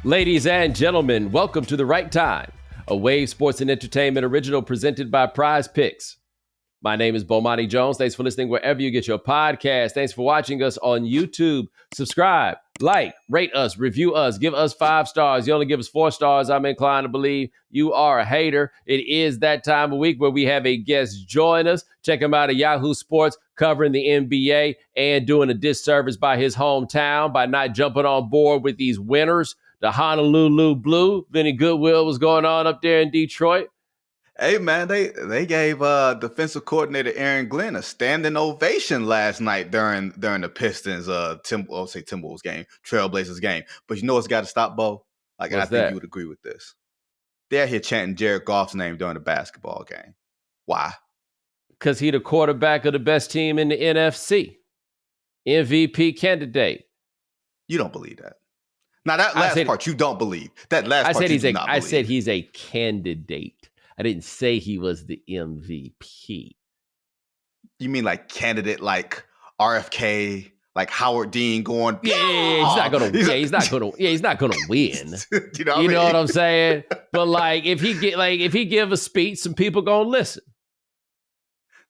Ladies and gentlemen, welcome to The Right Time, a Wave Sports and Entertainment original presented by Prize Picks. My name is Bomani Jones. Thanks for listening wherever you get your podcast. Thanks for watching us on YouTube. Subscribe, like, rate us, review us, give us 5 stars. You only give us 4 stars, I'm inclined to believe you are a hater. It is that time of week where we have a guest join us. Check him out at Yahoo Sports, covering the NBA and doing a disservice by his hometown by not jumping on board with these winners. The Honolulu Blue. Vinnie Goodwill was going on up there in Detroit. Hey, man, they gave defensive coordinator Aaron Glenn a standing ovation last night during the Pistons Timberwolves game, Trailblazers game. But you know what's got to stop, Bo? I think you would agree with this. They're here chanting Jared Goff's name during the basketball game. Why? Because he the quarterback of the best team in the NFC. MVP candidate. You don't believe that. Now, that last part you don't believe. That last part you do not believe. I said he's a candidate. I didn't say he was the MVP. You mean like candidate, like RFK, like Howard Dean going? Yeah, he's not gonna win. You know what I'm saying? But like, if he give a speech, some people gonna listen.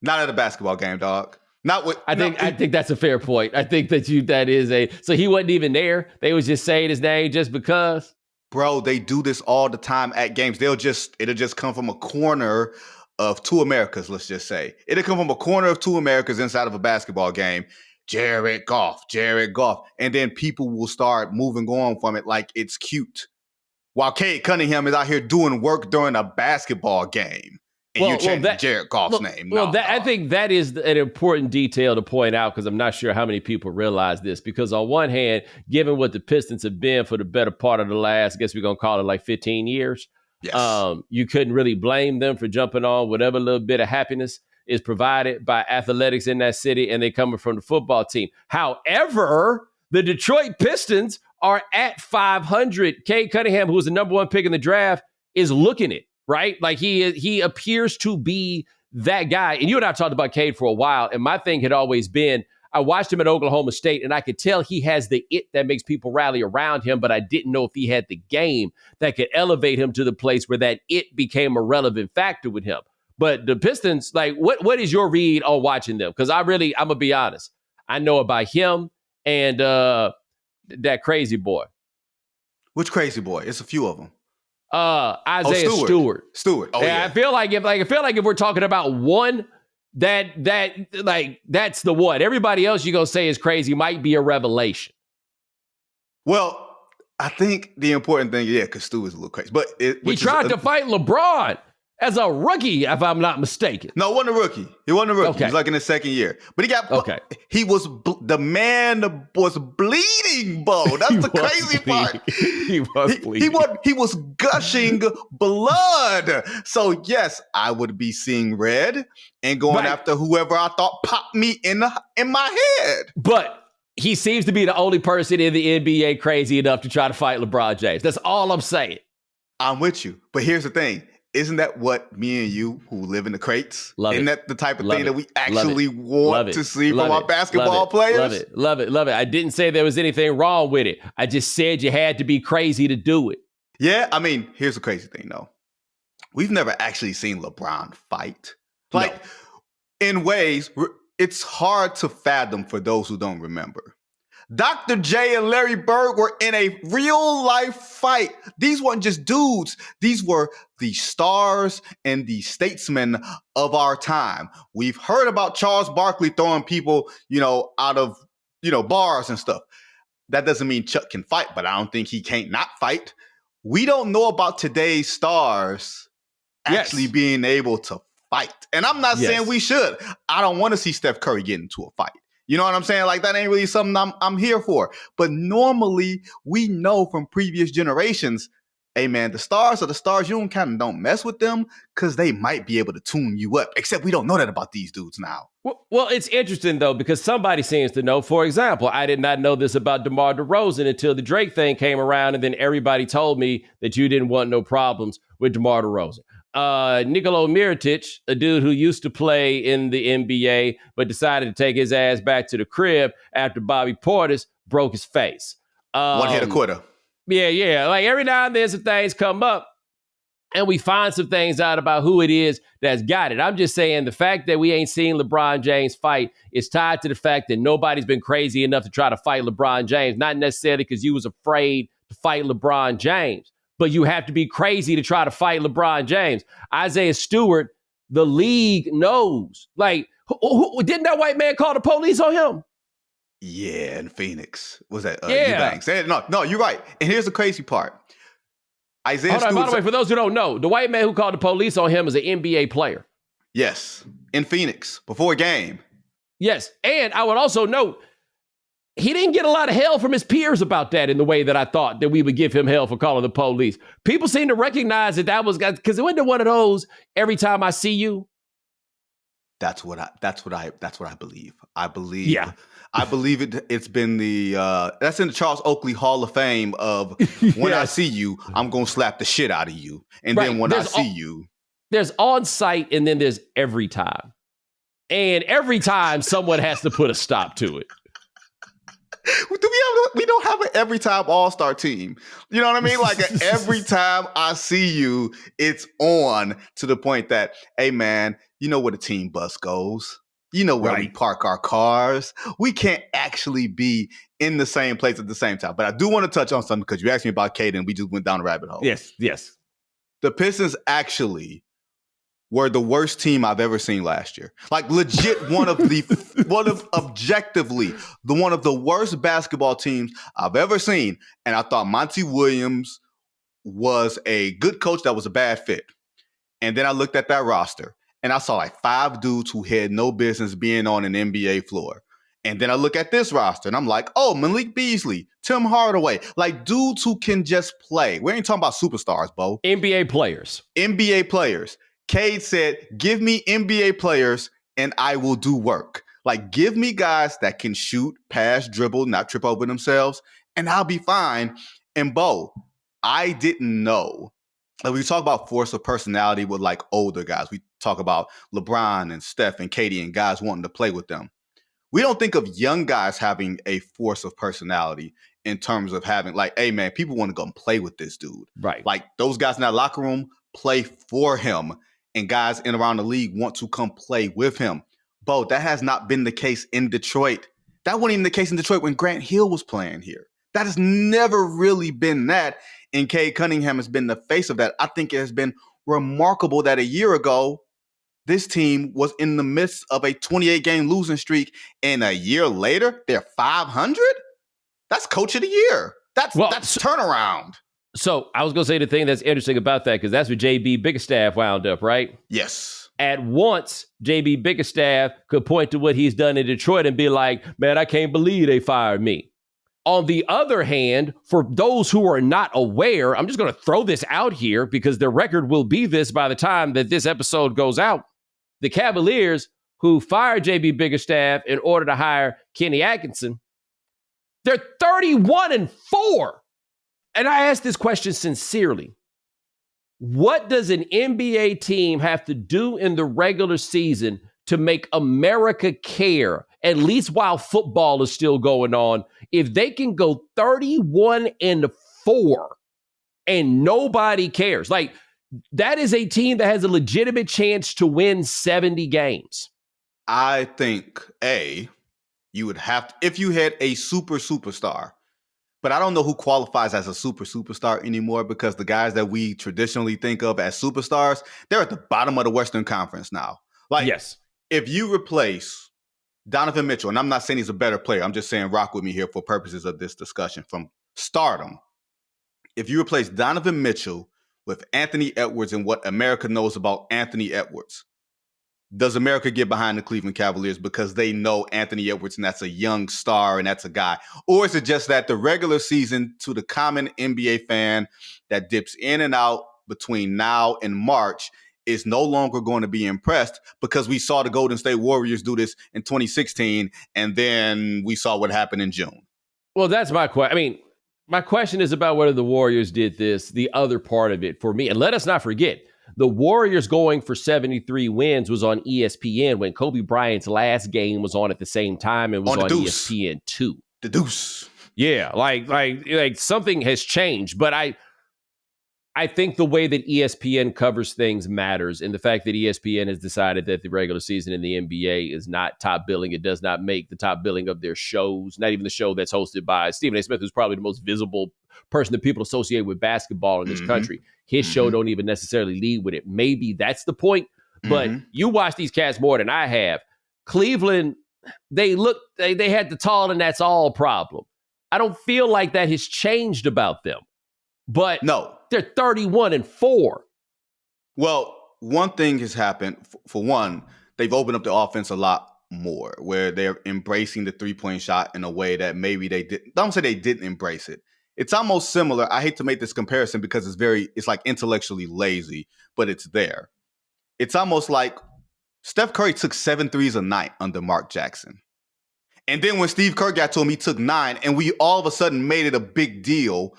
Not at a basketball game, dog. Not with. I think that's a fair point. I think so he wasn't even there. They was just saying his name just because. Bro, they do this all the time at games. It'll just come from a corner of two Americas, let's just say. It'll come from a corner of two Americas inside of a basketball game. Jared Goff. And then people will start moving on from it like it's cute. While Cade Cunningham is out here doing work during a basketball game. And you're chanting Jared Goff's name. I think that is an important detail to point out because I'm not sure how many people realize this. Because on one hand, given what the Pistons have been for the better part of the last, I guess we're going to call it like 15 years, yes. You couldn't really blame them for jumping on whatever little bit of happiness is provided by athletics in that city and they coming from the football team. However, the Detroit Pistons are at 500. Cade Cunningham, who was the number 1 pick in the draft, is looking it. Right? Like he appears to be that guy. And you and I talked about Cade for a while. And my thing had always been, I watched him at Oklahoma State and I could tell he has the it that makes people rally around him. But I didn't know if he had the game that could elevate him to the place where that it became a relevant factor with him. But the Pistons, like, what is your read on watching them? Because I'm going to be honest. I know about him and that crazy boy. Which crazy boy? It's a few of them. Isaiah Stewart. Oh, yeah. I feel like if we're talking about one, that's the one. Everybody else you gonna say is crazy might be a revelation. Well, I think the important thing, because Stewart's a little crazy, but he tried to fight LeBron as a rookie, if I'm not mistaken. No, it wasn't a rookie. Okay. He was like in his second year. But he got the man was bleeding, Bo. That's the crazy part. He was bleeding. He was gushing blood. So yes, I would be seeing red and going after whoever I thought popped me in my head. But he seems to be the only person in the NBA crazy enough to try to fight LeBron James. That's all I'm saying. I'm with you. But here's the thing. Isn't that what me and you who live in the crates? Isn't that the type of thing that we actually want to see from our basketball players? Love it. I didn't say there was anything wrong with it. I just said you had to be crazy to do it. Yeah, I mean, here's the crazy thing, though. We've never actually seen LeBron fight. In ways, it's hard to fathom for those who don't remember. Dr. J and Larry Bird were in a real-life fight. These weren't just dudes. These were the stars and the statesmen of our time. We've heard about Charles Barkley throwing people, out of, bars and stuff. That doesn't mean Chuck can fight, but I don't think he can't not fight. We don't know about today's stars actually being able to fight. And I'm not saying we should. I don't want to see Steph Curry get into a fight. You know what I'm saying? Like, that ain't really something I'm here for. But normally, we know from previous generations, hey, man, the stars are the stars. You don't mess with them because they might be able to tune you up. Except we don't know that about these dudes now. Well, it's interesting, though, because somebody seems to know. For example, I did not know this about DeMar DeRozan until the Drake thing came around, and then everybody told me that you didn't want no problems with DeMar DeRozan. Nikola Mirotic, a dude who used to play in the NBA, but decided to take his ass back to the crib after Bobby Portis broke his face. One hit a quitter. Yeah. Like every now and then some things come up and we find some things out about who it is that's got it. I'm just saying the fact that we ain't seen LeBron James fight is tied to the fact that nobody's been crazy enough to try to fight LeBron James. Not necessarily because you was afraid to fight LeBron James, but you have to be crazy to try to fight LeBron James. Isaiah Stewart, the league knows. Like, didn't that white man call the police on him? Yeah, in Phoenix. Was that yeah. Eubanks? No, you're right. And here's the crazy part. Isaiah Stewart. By the way, for those who don't know, the white man who called the police on him is an NBA player. Yes, in Phoenix, before a game. Yes, and I would also note, he didn't get a lot of hell from his peers about that in the way that I thought that we would give him hell for calling the police. People seem to recognize that was, because it went to one of those, every time I see you. That's what I believe. I believe it's been that's in the Charles Oakley Hall of Fame of when I see you, I'm going to slap the shit out of you. And then when I see you. There's on site and then there's every time. And every time someone has to put a stop to it. We don't have an every time all-star team. You know what I mean? Like every time I see you, it's on to the point that, hey man, you know where the team bus goes. You know where we park our cars. We can't actually be in the same place at the same time. But I do want to touch on something because you asked me about Caden and we just went down a rabbit hole. Yes. The Pistons actually were the worst team I've ever seen last year. Like legit one of the worst basketball teams I've ever seen. And I thought Monty Williams was a good coach that was a bad fit. And then I looked at that roster and I saw like 5 dudes who had no business being on an NBA floor. And then I look at this roster and I'm like, oh, Malik Beasley, Tim Hardaway, like dudes who can just play. We ain't talking about superstars, Bo. NBA players. Cade said, give me NBA players and I will do work. Like, give me guys that can shoot, pass, dribble, not trip over themselves, and I'll be fine. And Bo, I didn't know. Like, we talk about force of personality with like older guys. We talk about LeBron and Steph and Katie and guys wanting to play with them. We don't think of young guys having a force of personality in terms of having like, hey man, people want to go and play with this dude. Right. Like those guys in that locker room play for him. And guys in around the league want to come play with him. Bo, that has not been the case in Detroit. That wasn't even the case in Detroit when Grant Hill was playing here. That has never really been that. And Cade Cunningham has been the face of that. I think it has been remarkable that a year ago, this team was in the midst of a 28-game losing streak. And a year later, they're 500? That's coach of the year. That's turnaround. So I was going to say the thing that's interesting about that, because that's where JB Bickerstaff wound up, right? Yes. At once, JB Bickerstaff could point to what he's done in Detroit and be like, man, I can't believe they fired me. On the other hand, for those who are not aware, I'm just going to throw this out here because the record will be this by the time that this episode goes out. The Cavaliers, who fired JB Bickerstaff in order to hire Kenny Atkinson, they're 31-4. And I ask this question sincerely. What does an NBA team have to do in the regular season to make America care, at least while football is still going on, if they can go 31-4 and nobody cares? Like, that is a team that has a legitimate chance to win 70 games. I think, you would have to, if you had a superstar, but I don't know who qualifies as a superstar anymore because the guys that we traditionally think of as superstars, they're at the bottom of the Western Conference now. Like, yes. If you replace Donovan Mitchell, and I'm not saying he's a better player, I'm just saying rock with me here for purposes of this discussion from stardom. If you replace Donovan Mitchell with Anthony Edwards and what America knows about Anthony Edwards, does America get behind the Cleveland Cavaliers because they know Anthony Edwards and that's a young star and that's a guy? Or is it just that the regular season to the common NBA fan that dips in and out between now and March is no longer going to be impressed because we saw the Golden State Warriors do this in 2016 and then we saw what happened in June? Well, that's my question. I mean, my question is about whether the Warriors did this, the other part of it for me. And let us not forget, the Warriors going for 73 wins was on ESPN when Kobe Bryant's last game was on at the same time and was on ESPN2. The Deuce. Yeah, like something has changed. But I think the way that ESPN covers things matters, and the fact that ESPN has decided that the regular season in the NBA is not top billing. It does not make the top billing of their shows, not even the show that's hosted by Stephen A. Smith, who's probably the most visible person that people associate with basketball in this country. His show don't even necessarily lead with it. Maybe that's the point, but you watch these cats more than I have. Cleveland, they had the tall and that's all problem. I don't feel like that has changed about them. But no, they're 31-4. Well, one thing has happened. For one, they've opened up the offense a lot more, where they're embracing the three-point shot in a way that maybe they didn't. Don't say they didn't embrace it. It's almost similar. I hate to make this comparison because it's like intellectually lazy, but it's there. It's almost like Steph Curry took 7 threes a night under Mark Jackson. And then when Steve Kerr got to him, he took 9, and we all of a sudden made it a big deal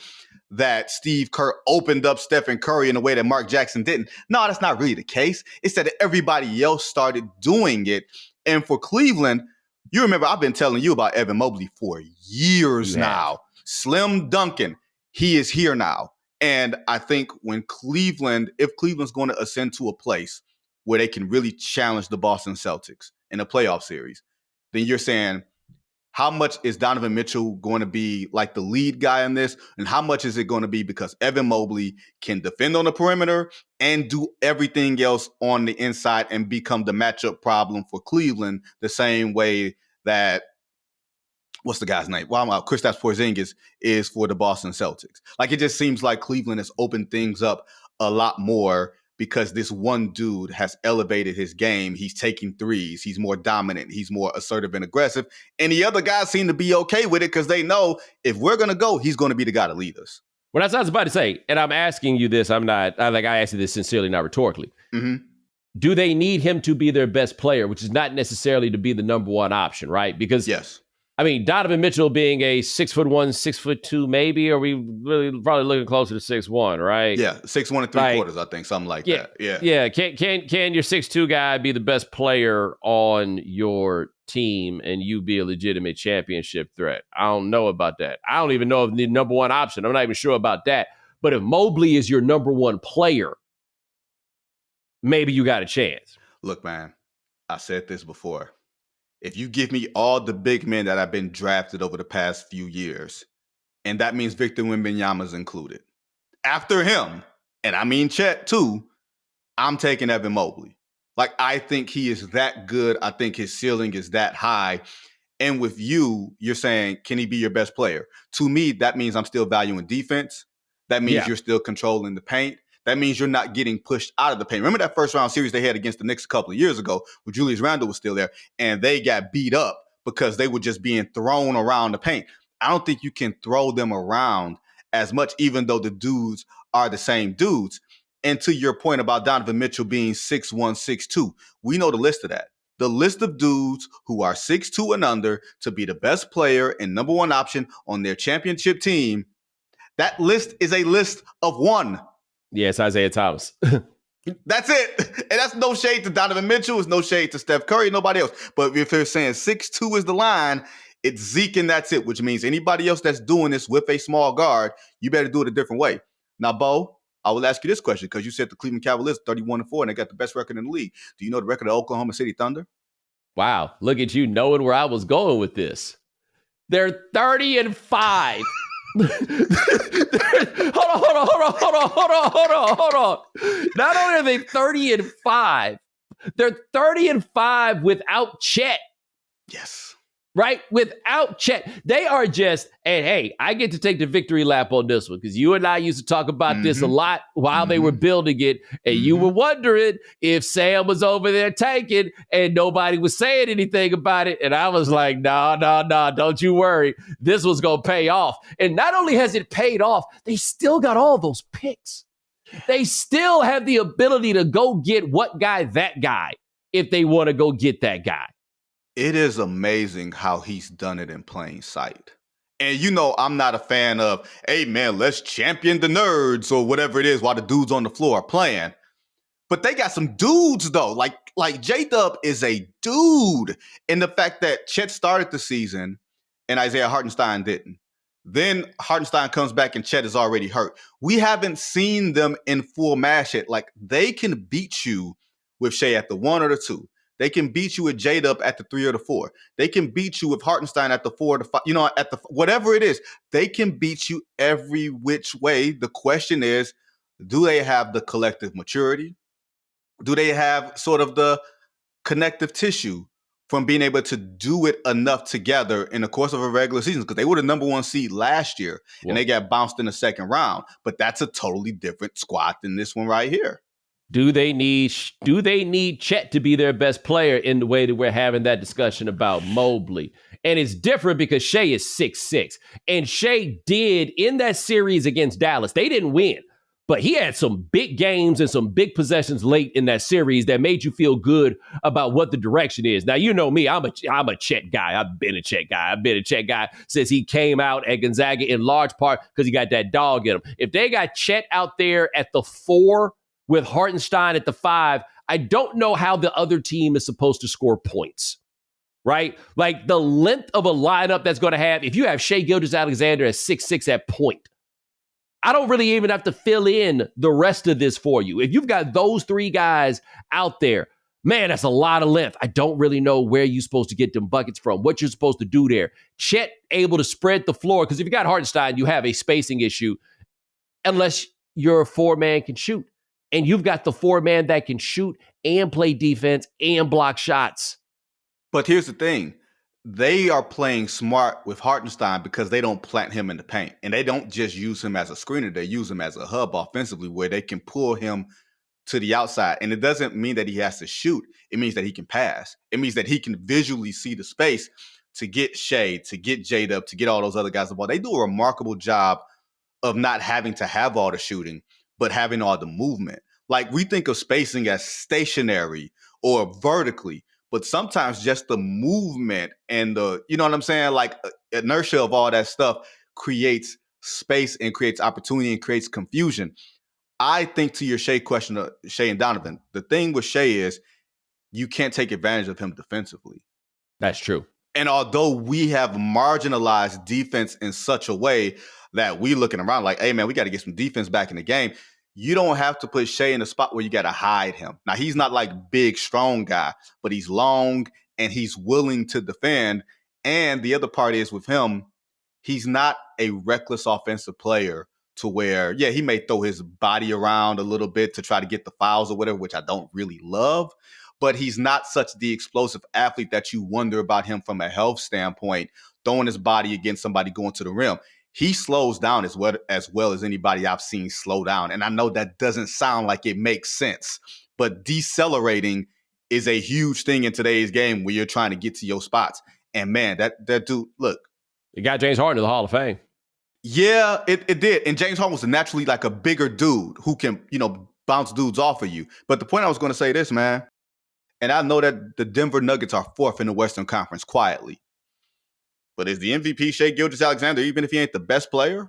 that Steve Kerr opened up Stephen Curry in a way that Mark Jackson didn't. No, that's not really the case. It's that everybody else started doing it. And for Cleveland, you remember I've been telling you about Evan Mobley for years now. Slim Duncan, he is here now. And I think if Cleveland's going to ascend to a place where they can really challenge the Boston Celtics in a playoff series, then you're saying, how much is Donovan Mitchell going to be like the lead guy in this? And how much is it going to be because Evan Mobley can defend on the perimeter and do everything else on the inside and become the matchup problem for Cleveland the same way that, what's the guy's name? Kristaps Porzingis is for the Boston Celtics. Like, it just seems like Cleveland has opened things up a lot more because this one dude has elevated his game. He's taking threes. He's more dominant. He's more assertive and aggressive. And the other guys seem to be okay with it because they know if we're going to go, he's going to be the guy to lead us. Well, that's what I was about to say. And I'm asking you this. I asked you this sincerely, not rhetorically. Do they need him to be their best player, which is not necessarily to be the number one option, right? Because yes. I mean, Donovan Mitchell being a 6'1", 6'2", maybe, are we really probably looking closer to 6'1", right? Yeah, 6'1 3/4, I think, something like that. Yeah. Can your 6'2" guy be the best player on your team and you be a legitimate championship threat? I don't know about that. I don't even know if the number one option. I'm not even sure about that. But if Mobley is your number one player, maybe you got a chance. Look, man, I said this before. If you give me all the big men that have been drafted over the past few years, and that means Victor Wembanyama's included, after him, and I mean Chet too, I'm taking Evan Mobley. Like, I think he is that good. I think his ceiling is that high. And with you're saying, can he be your best player? To me, that means I'm still valuing defense. That means you're still controlling the paint. That means you're not getting pushed out of the paint. Remember that first round series they had against the Knicks a couple of years ago where Julius Randle was still there and they got beat up because they were just being thrown around the paint. I don't think you can throw them around as much, even though the dudes are the same dudes. And to your point about Donovan Mitchell being 6'1", 6'2", we know the list of that. The list of dudes who are 6'2" and under to be the best player and number one option on their championship team, that list is a list of one. Yeah, it's Isaiah Thomas. That's it. And that's no shade to Donovan Mitchell. It's no shade to Steph Curry, nobody else. But if they're saying 6'2" is the line, it's Zeke and that's it, which means anybody else that's doing this with a small guard, you better do it a different way. Now, Bo, I will ask you this question because you said the Cleveland Cavaliers 31-4 and they got the best record in the league. Do you know the record of Oklahoma City Thunder? Wow, look at you knowing where I was going with this. They're 30-5. Hold on. Not only are they 30-5, they're 30-5 without Chet. Yes. Right? Without Chet. They are just, and hey, I get to take the victory lap on this one because you and I used to talk about this a lot while they were building it. And you were wondering if Sam was over there tanking and nobody was saying anything about it. And I was like, no, don't you worry. This was going to pay off. And not only has it paid off, they still got all those picks. They still have the ability to go get that guy, if they want to go get that guy. It is amazing how he's done it in plain sight. And you know, I'm not a fan of, hey man, let's champion the nerds or whatever it is while the dudes on the floor are playing. But they got some dudes though. Like J-Dub is a dude. And the fact that Chet started the season and Isaiah Hartenstein didn't. Then Hartenstein comes back and Chet is already hurt. We haven't seen them in full mash yet. Like, they can beat you with Shai at the 1 or the 2. They can beat you with J-Dub at the 3 or the 4. They can beat you with Hartenstein at the 4 or the 5. At the whatever it is, they can beat you every which way. The question is, do they have the collective maturity? Do they have sort of the connective tissue from being able to do it enough together in the course of a regular season? Because they were the number 1 seed last year, and they got bounced in the second round. But that's a totally different squad than this one right here. Do they need Chet to be their best player in the way that we're having that discussion about Mobley? And it's different because Shai is 6'6". And Shai did in that series against Dallas. They didn't win, but he had some big games and some big possessions late in that series that made you feel good about what the direction is. Now, you know me, I'm a Chet guy. I've been a Chet guy since he came out at Gonzaga, in large part because he got that dog in him. If they got Chet out there at the 4 with Hartenstein at the 5, I don't know how the other team is supposed to score points, right? Like, the length of a lineup that's going to have, if you have Shai Gilgeous-Alexander at 6'6" at point, I don't really even have to fill in the rest of this for you. If you've got those 3 guys out there, man, that's a lot of length. I don't really know where you're supposed to get them buckets from, what you're supposed to do there. Chet able to spread the floor, because if you got Hartenstein, you have a spacing issue unless your 4-man can shoot. And you've got the 4-man that can shoot and play defense and block shots. But here's the thing. They are playing smart with Hartenstein because they don't plant him in the paint. And they don't just use him as a screener. They use him as a hub offensively where they can pull him to the outside. And it doesn't mean that he has to shoot. It means that he can pass. It means that he can visually see the space to get Shai, to get J-Dub, to get all those other guys the ball. They do a remarkable job of not having to have all the shooting, but having all the movement. Like, we think of spacing as stationary or vertically, but sometimes just the movement and the, you know what I'm saying? Like, inertia of all that stuff creates space and creates opportunity and creates confusion. I think, to your Shai question, Shai and Donovan, the thing with Shai is you can't take advantage of him defensively. That's true. And although we have marginalized defense in such a way that we looking around like, hey, man, we got to get some defense back in the game, you don't have to put Shai in a spot where you got to hide him. Now, he's not like big, strong guy, but he's long and he's willing to defend. And the other part is with him, he's not a reckless offensive player to where, yeah, he may throw his body around a little bit to try to get the fouls or whatever, which I don't really love. But he's not such the explosive athlete that you wonder about him from a health standpoint, throwing his body against somebody going to the rim. He slows down as well as anybody I've seen slow down. And I know that doesn't sound like it makes sense, but decelerating is a huge thing in today's game where you're trying to get to your spots. And man, that dude, look. It got James Harden to the Hall of Fame. Yeah, it did. And James Harden was naturally like a bigger dude who can, bounce dudes off of you. But the point I was going to say this, man, and I know that the Denver Nuggets are 4th in the Western Conference quietly. But is the MVP Shai Gilgeous-Alexander, even if he ain't the best player?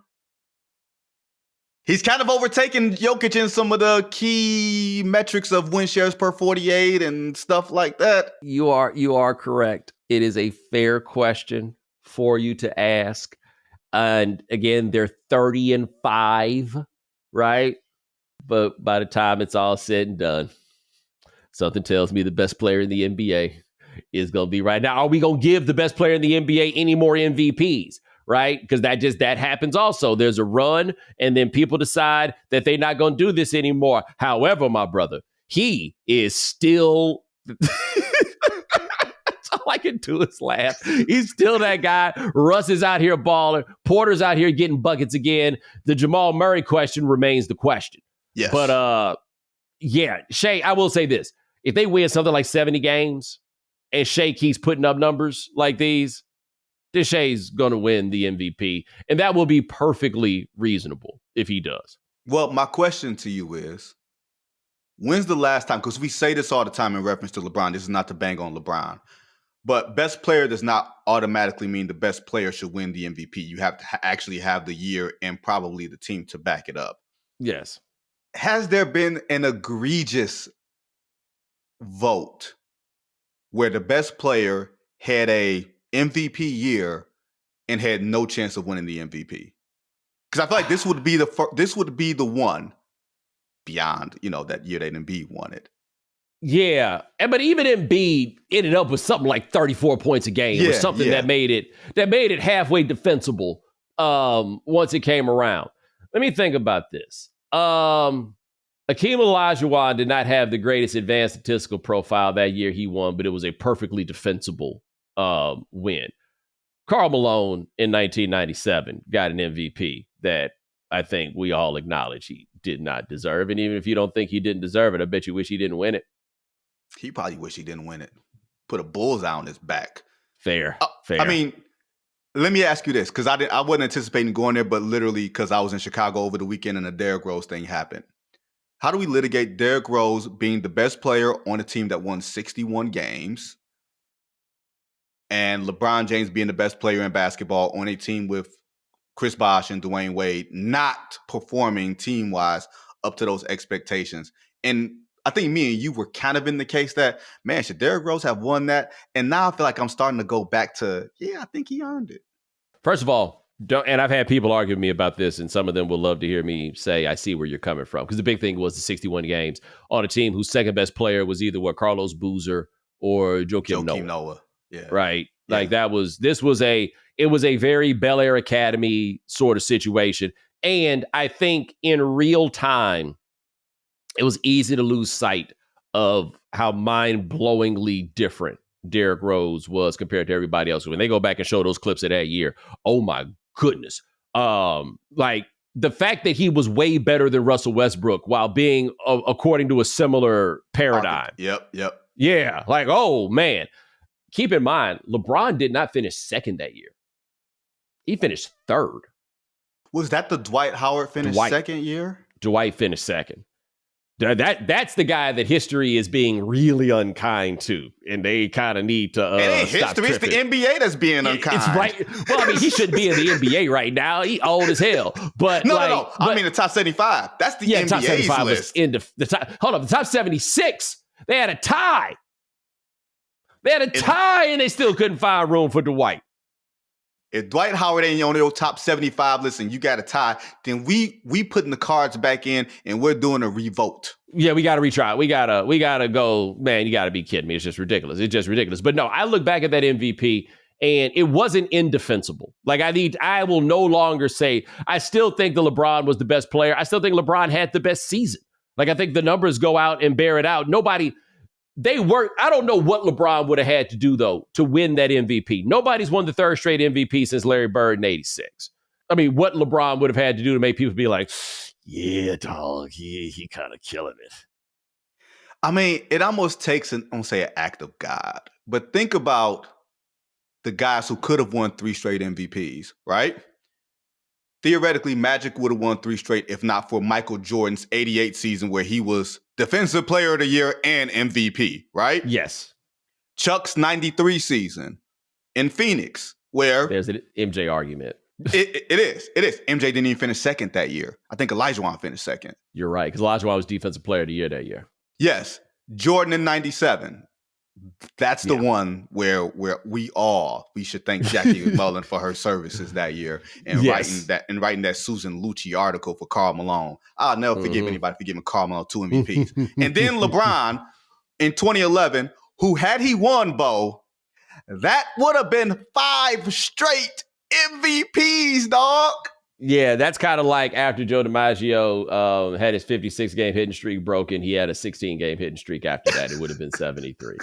He's kind of overtaken Jokic in some of the key metrics of win shares per 48 and stuff like that. You are correct. It is a fair question for you to ask. And again, they're 30-5, right? But by the time it's all said and done, something tells me the best player in the NBA is going to be right now. Are we going to give the best player in the NBA any more MVPs? Right? Because that happens also. There's a run, and then people decide that they're not going to do this anymore. However, my brother, he is still... all I can do is laugh. He's still that guy. Russ is out here balling. Porter's out here getting buckets again. The Jamal Murray question remains the question. Yes. But, yeah, Shai, I will say this. If they win something like 70 games and Shai keeps putting up numbers like these, then Shai's going to win the MVP. And that will be perfectly reasonable if he does. Well, my question to you is, when's the last time, because we say this all the time in reference to LeBron, this is not to bang on LeBron, but best player does not automatically mean the best player should win the MVP. You have to actually have the year and probably the team to back it up. Yes. Has there been an egregious vote where the best player had a MVP year and had no chance of winning the MVP? Because I feel like this would be the one beyond, that year that Embiid won it. Yeah, but even Embiid ended up with something like 34 points a game or something that made it halfway defensible once it came around. Let me think about this. Akeem Olajuwon did not have the greatest advanced statistical profile that year he won, but it was a perfectly defensible win. Karl Malone in 1997 got an MVP that I think we all acknowledge he did not deserve. And even if you don't think he didn't deserve it, I bet you wish he didn't win it. He probably wish he didn't win it. Put a bullseye on his back. Fair. I mean, let me ask you this, because I wasn't anticipating going there, but literally because I was in Chicago over the weekend and the Derrick Rose thing happened. How do we litigate Derrick Rose being the best player on a team that won 61 games and LeBron James being the best player in basketball on a team with Chris Bosh and Dwayne Wade not performing team-wise up to those expectations? And I think me and you were kind of in the case that, man, should Derrick Rose have won that? And now I feel like I'm starting to go back to, I think he earned it. First of all, and I've had people argue with me about this, and some of them will love to hear me say, I see where you're coming from. Because the big thing was the 61 games on a team whose second best player was either Carlos Boozer or Joakim Noah. Yeah. Right. Yeah. Like it was a very Bel Air Academy sort of situation. And I think in real time, it was easy to lose sight of how mind-blowingly different Derrick Rose was compared to everybody else. When they go back and show those clips of that year, oh my goodness. Like the fact that he was way better than Russell Westbrook while being according to a similar paradigm. Yep. Yeah. Like, oh man. Keep in mind, LeBron did not finish second that year. He finished third. Was that the Dwight Howard second year? Dwight finished second. That's the guy that history is being really unkind to, and they kind of need to it ain't history. It's the NBA that's being unkind. It's right. Well, I mean, he shouldn't be in the NBA right now. He old as hell. But no. I mean, the top 75. That's the NBA's top 75 list. Was the top. Hold on, the top 76. They had a tie. And they still couldn't find room for Dwight. If Dwight Howard ain't on your top 75 list and you got a tie, then we putting the cards back in and we're doing a revote. Yeah, we got to retry. We gotta go, man, you got to be kidding me. It's just ridiculous. But no, I look back at that MVP and it wasn't indefensible. Like I will no longer say, I still think that LeBron was the best player. I still think LeBron had the best season. Like I think the numbers go out and bear it out. I don't know what LeBron would have had to do, though, to win that MVP. Nobody's won the third straight MVP since Larry Bird in 86. I mean, what LeBron would have had to do to make people be like, yeah, dog, he kind of killing it. I mean, it almost takes an act of God. But think about the guys who could have won 3 straight MVPs, right? Theoretically, Magic would have won 3 straight if not for Michael Jordan's 88 season where he was Defensive Player of the Year and MVP, right? Yes. Chuck's 93 season in Phoenix where... There's an MJ argument. It is. MJ didn't even finish second that year. I think Olajuwon finished second. You're right, because Olajuwon was Defensive Player of the Year that year. Yes. Jordan in 97. That's the one where we should thank Jackie Mullen for her services that year and writing that Susan Lucci article for Karl Malone. I'll never forgive anybody for giving Karl Malone 2 MVPs. And then LeBron in 2011, who had he won, Bo, that would have been 5 straight MVPs, dog. Yeah, that's kind of like after Joe DiMaggio had his 56-game hitting streak broken, he had a 16-game hitting streak after that. It would have been 73.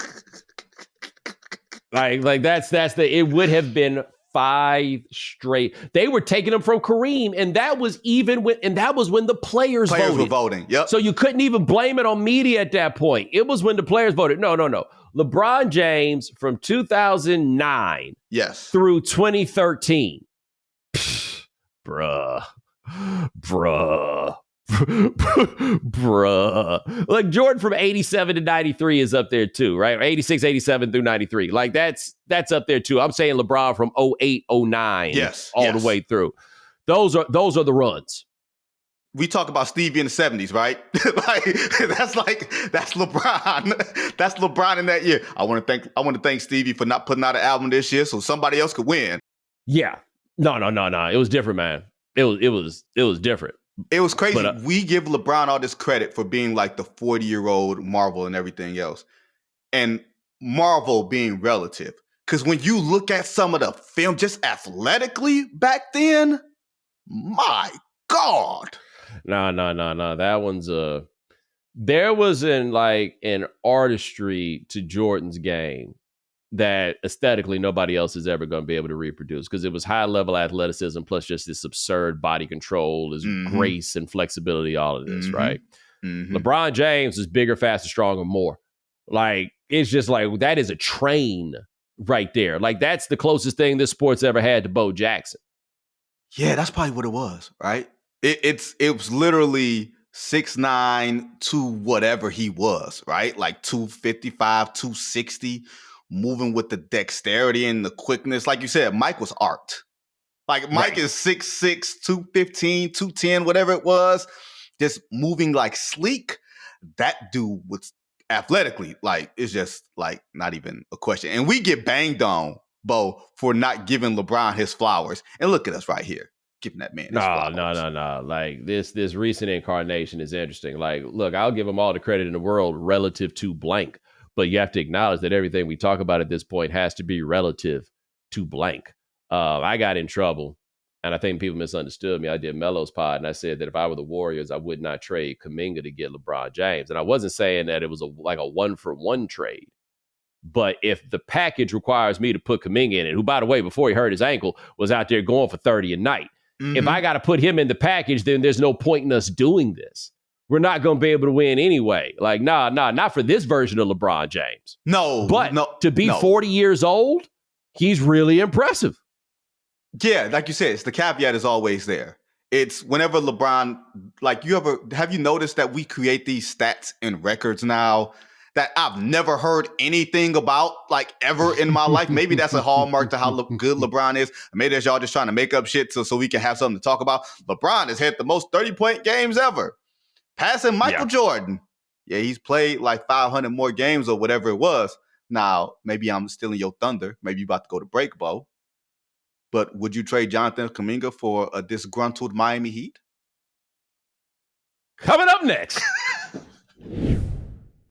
Like it would have been 5 straight. They were taking them from Kareem, and that was when the players were voting. Yep. So you couldn't even blame it on media at that point. It was when the players voted. No. LeBron James from 2009 through 2013. Bruh. Like Jordan from 87 to 93 is up there too, right? 86, 87 through 93. Like that's up there too. I'm saying LeBron from 08, 09 the way through. Those are the runs. We talk about Stevie in the 70s, right? That's LeBron. That's LeBron in that year. I want to thank Stevie for not putting out an album this year so somebody else could win. Yeah. No. It was different, man. It was different. It was crazy. But, we give LeBron all this credit for being like the 40-year-old Marvel and everything else. And Marvel being relative. Because when you look at some of the film just athletically back then, my God. No. That one's there was an artistry to Jordan's game that aesthetically nobody else is ever going to be able to reproduce, because it was high level athleticism plus just this absurd body control, this grace and flexibility, all of this, right? LeBron James is bigger, faster, stronger, more. Like, it's just like, that is a train right there. Like, that's the closest thing this sport's ever had to Bo Jackson. Yeah, that's probably what it was, right? It was literally 6'9" to whatever he was, right? Like 255, 260, moving with the dexterity and the quickness. Like you said, Mike was art. Like, Mike is 6'6", 215, 210, whatever it was, just moving like sleek. That dude was athletically, like, it's just like not even a question. And we get banged on, Bo, for not giving LeBron his flowers. And look at us right here, giving that man his flowers. No. Like, this recent incarnation is interesting. Like, look, I'll give him all the credit in the world relative to blank, but you have to acknowledge that everything we talk about at this point has to be relative to blank. I got in trouble, and I think people misunderstood me. I did Melo's pod, and I said that if I were the Warriors, I would not trade Kuminga to get LeBron James. And I wasn't saying that it was like a 1-for-1 trade. But if the package requires me to put Kuminga in it, who, by the way, before he hurt his ankle, was out there going for 30 a night. If I got to put him in the package, then there's no point in us doing this. We're not going to be able to win anyway. Like, not for this version of LeBron James. But to be 40 years old, he's really impressive. Yeah, like you said, it's the caveat is always there. It's whenever LeBron, like, have you noticed that we create these stats and records now that I've never heard anything about, like, ever in my life? Maybe that's a hallmark to how good LeBron is. Maybe that's y'all just trying to make up shit so we can have something to talk about. LeBron has had the most 30-point games ever, passing Michael Jordan. Yeah, he's played like 500 more games or whatever it was. Now, maybe I'm stealing your thunder. Maybe you about to go to break, Bo. But would you trade Jonathan Kuminga for a disgruntled Miami Heat? Coming up next.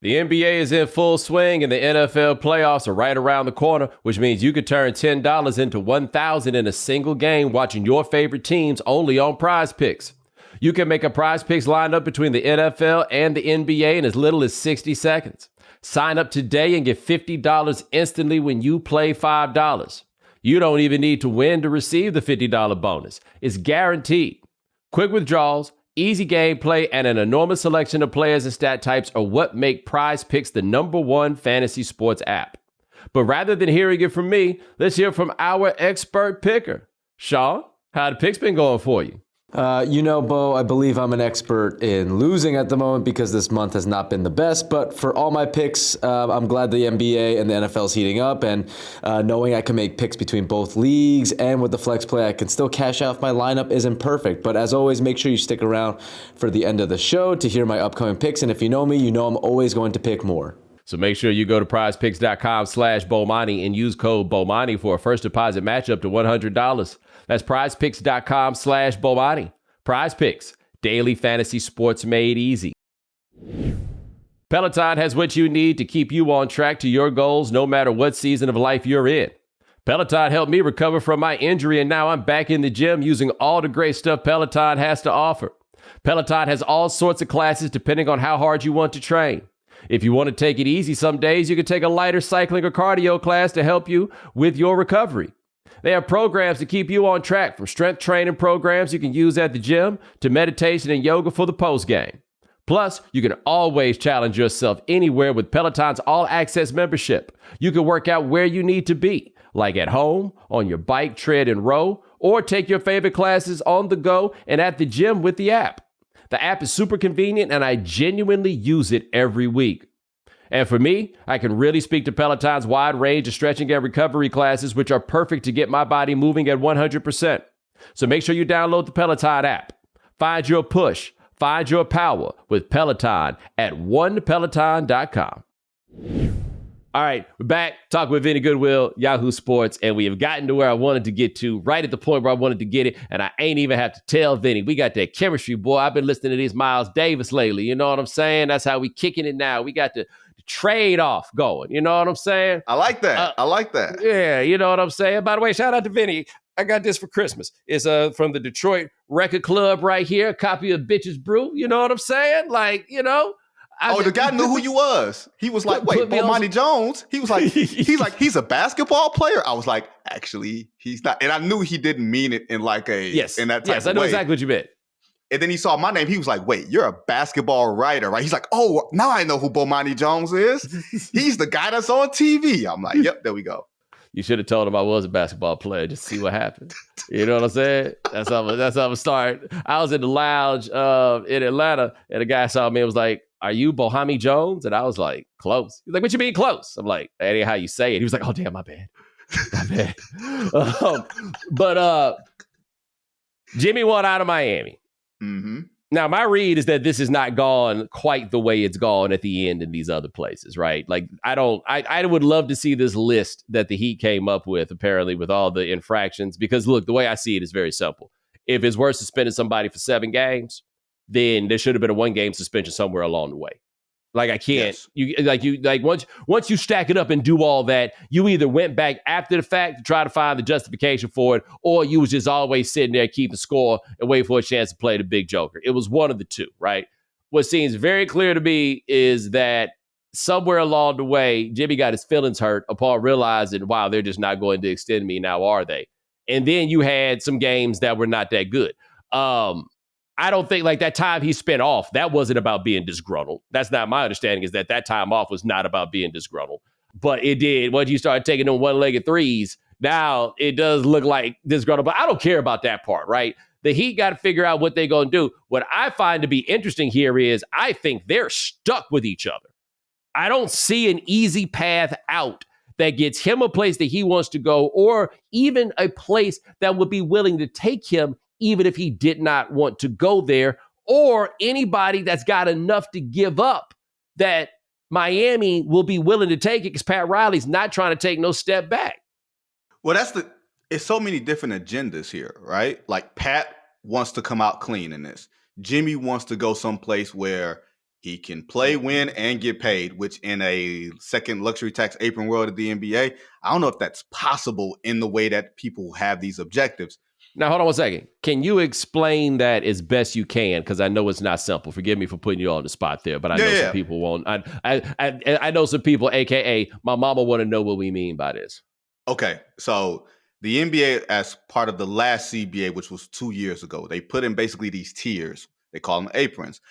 The NBA is in full swing, and the NFL playoffs are right around the corner, which means you could turn $10 into $1,000 in a single game watching your favorite teams only on Prize Picks. You can make a Prize Picks lineup between the NFL and the NBA in as little as 60 seconds. Sign up today and get $50 instantly when you play $5. You don't even need to win to receive the $50 bonus. It's guaranteed. Quick withdrawals, easy gameplay, and an enormous selection of players and stat types are what make Prize Picks the #1 fantasy sports app. But rather than hearing it from me, let's hear from our expert picker. Sean, how the picks been going for you? Bo, I believe I'm an expert in losing at the moment because this month has not been the best. But for all my picks, I'm glad the NBA and the NFL is heating up. And knowing I can make picks between both leagues and with the flex play, I can still cash out if my lineup isn't perfect. But as always, make sure you stick around for the end of the show to hear my upcoming picks. And if you know me, you know I'm always going to pick more. So make sure you go to prizepicks.com/Bomani and use code Bomani for a first deposit match up to $100. That's prizepicks.com/Bomani. Prize Picks, daily fantasy sports made easy. Peloton has what you need to keep you on track to your goals no matter what season of life you're in. Peloton helped me recover from my injury, and now I'm back in the gym using all the great stuff Peloton has to offer. Peloton has all sorts of classes depending on how hard you want to train. If you want to take it easy some days, you can take a lighter cycling or cardio class to help you with your recovery. They have programs to keep you on track, from strength training programs you can use at the gym to meditation and yoga for the post-game. Plus, you can always challenge yourself anywhere with Peloton's all-access membership. You can work out where you need to be, like at home, on your bike, tread, and row, or take your favorite classes on the go and at the gym with the app. The app is super convenient, and I genuinely use it every week. And for me, I can really speak to Peloton's wide range of stretching and recovery classes, which are perfect to get my body moving at 100%. So make sure you download the Peloton app. Find your push, find your power with Peloton at onepeloton.com. All right, we're back talking with Vinnie Goodwill, Yahoo Sports, and we have gotten to where I wanted to get to, right at the point where I wanted to get it, and I ain't even have to tell Vinnie. We got that chemistry, boy. I've been listening to these Miles Davis lately. You know what I'm saying? That's how we kicking it now. We got the trade-off going. You know what I'm saying? I like that. I like that. Yeah, you know what I'm saying? By the way, shout out to Vinnie. I got this for Christmas. It's from the Detroit Record Club right here, a copy of Bitches Brew. You know what I'm saying? Like, you know. The guy knew who you was. He was like, wait, Bomani Jones? He was like, he's a basketball player? I was like, actually, he's not. And I knew he didn't mean it in like a, in that type of way. I know exactly what you meant. And then he saw my name. He was like, wait, you're a basketball writer, right? He's like, oh, now I know who Bomani Jones is. He's the guy that's on TV. I'm like, yep, there we go. You should have told him I was a basketball player just to see what happened. You know what I'm saying? That's how I'm starting. I was in the lounge in Atlanta, and a guy saw me and was like, are you Bomani Jones? And I was like, close. He's like, what you mean close? I'm like, that ain't how you say it. He was like, oh, damn, my bad. My bad. But Jimmy won out of Miami. Mm-hmm. Now, my read is that this has not gone quite the way it's gone at the end in these other places, right? Like, I would love to see this list that the Heat came up with, apparently, with all the infractions. Because, look, the way I see it is very simple. If it's worth suspending somebody for 7 games, then there should have been a 1-game suspension somewhere along the way. Like, I can't, once you stack it up and do all that, you either went back after the fact to try to find the justification for it, or you was just always sitting there keeping score and waiting for a chance to play the big joker. It was one of the two, right? What seems very clear to me is that somewhere along the way, Jimmy got his feelings hurt upon realizing, wow, they're just not going to extend me now, are they? And then you had some games that were not that good. I don't think like that time he spent off, that wasn't about being disgruntled. That's not my understanding, is that time off was not about being disgruntled. But it did. Once you started taking them one-legged threes, now it does look like disgruntled. But I don't care about that part, right? The Heat got to figure out what they're going to do. What I find to be interesting here is I think they're stuck with each other. I don't see an easy path out that gets him a place that he wants to go, or even a place that would be willing to take him even if he did not want to go there, or anybody that's got enough to give up that Miami will be willing to take it, because Pat Riley's not trying to take no step back. Well, it's so many different agendas here, right? Like, Pat wants to come out clean in this. Jimmy wants to go someplace where he can play, win, and get paid, which in a second luxury tax apron world of the NBA, I don't know if that's possible in the way that people have these objectives. Now, hold on one second. Can you explain that as best you can? Because I know it's not simple. Forgive me for putting you on the spot there, but I know some people won't. I know some people, AKA my mama, want to know what we mean by this. Okay, so the NBA, as part of the last CBA, which was 2 years ago, they put in basically these tiers. They call them aprons.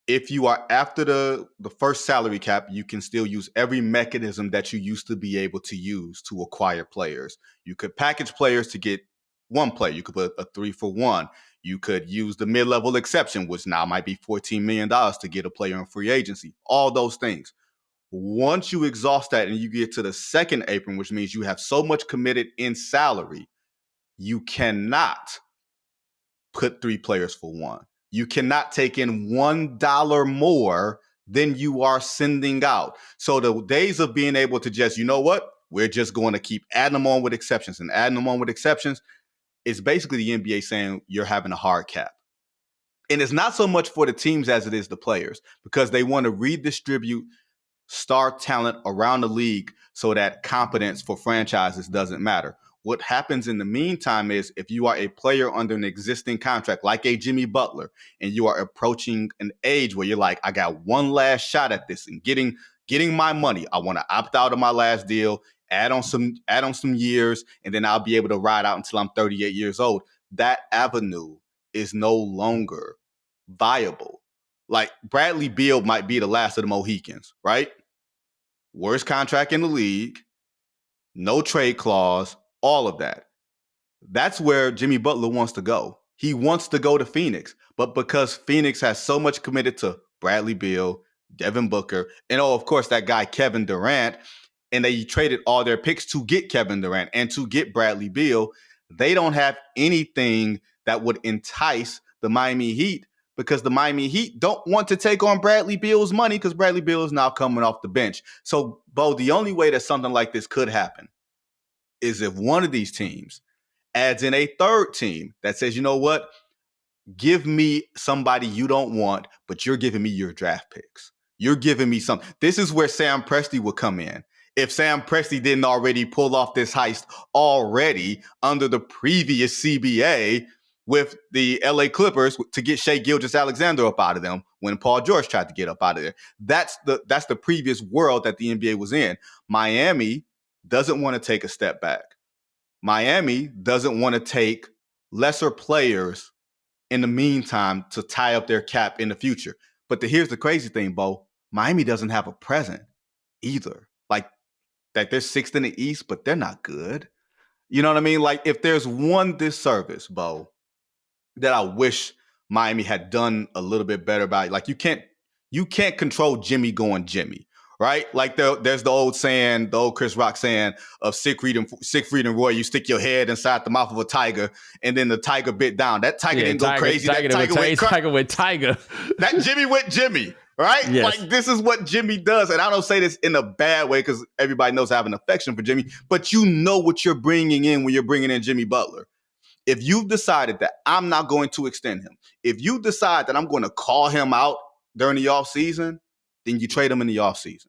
If you are after the first salary cap, you can still use every mechanism that you used to be able to use to acquire players. You could package players to get one player. You could put a 3-for-1. You could use the mid-level exception, which now might be $14 million to get a player in free agency. All those things. Once you exhaust that and you get to the second apron, which means you have so much committed in salary, you cannot put 3 players for 1. You cannot take in $1 more than you are sending out. So the days of being able to just, you know what, we're just going to keep adding them on with exceptions and adding them on with exceptions, it's basically the NBA saying you're having a hard cap. And it's not so much for the teams as it is the players, because they want to redistribute star talent around the league so that competence for franchises doesn't matter. What happens in the meantime is, if you are a player under an existing contract, like a Jimmy Butler, and you are approaching an age where you're like, I got one last shot at this and getting my money. I want to opt out of my last deal, add on some years, and then I'll be able to ride out until I'm 38 years old. That avenue is no longer viable. Like, Bradley Beal might be the last of the Mohicans, right? Worst contract in the league, no trade clause, all of that. That's where Jimmy Butler wants to go. He wants to go to Phoenix, but because Phoenix has so much committed to Bradley Beal, Devin Booker, and of course that guy Kevin Durant, and they traded all their picks to get Kevin Durant and to get Bradley Beal, they don't have anything that would entice the Miami Heat, because the Miami Heat don't want to take on Bradley Beal's money, because Bradley Beal is now coming off the bench. So Bo, the only way that something like this could happen is if one of these teams adds in a third team that says, you know what? Give me somebody you don't want, but you're giving me your draft picks. You're giving me some. This is where Sam Presti would come in. If Sam Presti didn't already pull off this heist already under the previous CBA with the LA Clippers to get Shai Gilgeous-Alexander up out of them when Paul George tried to get up out of there. That's the previous world that the NBA was in. Miami doesn't want to take a step back. Miami doesn't want to take lesser players in the meantime to tie up their cap in the future. But here's the crazy thing, Bo. Miami doesn't have a present either. Like, that they're sixth in the East, but they're not good. You know what I mean? Like, if there's one disservice, Bo, that I wish Miami had done a little bit better about, like, you can't control Jimmy going Jimmy, right? Like, there's the old saying, the old Chris Rock saying of Siegfried and Roy, you stick your head inside the mouth of a tiger, and then the tiger bit down. That tiger didn't go crazy. That tiger went tiger. That Jimmy went Jimmy. Right? Yes. Like, this is what Jimmy does. And I don't say this in a bad way because everybody knows I have an affection for Jimmy, but you know what you're bringing in when you're bringing in Jimmy Butler. If you've decided that I'm not going to extend him, if you decide that I'm going to call him out during the offseason, then you trade him in the offseason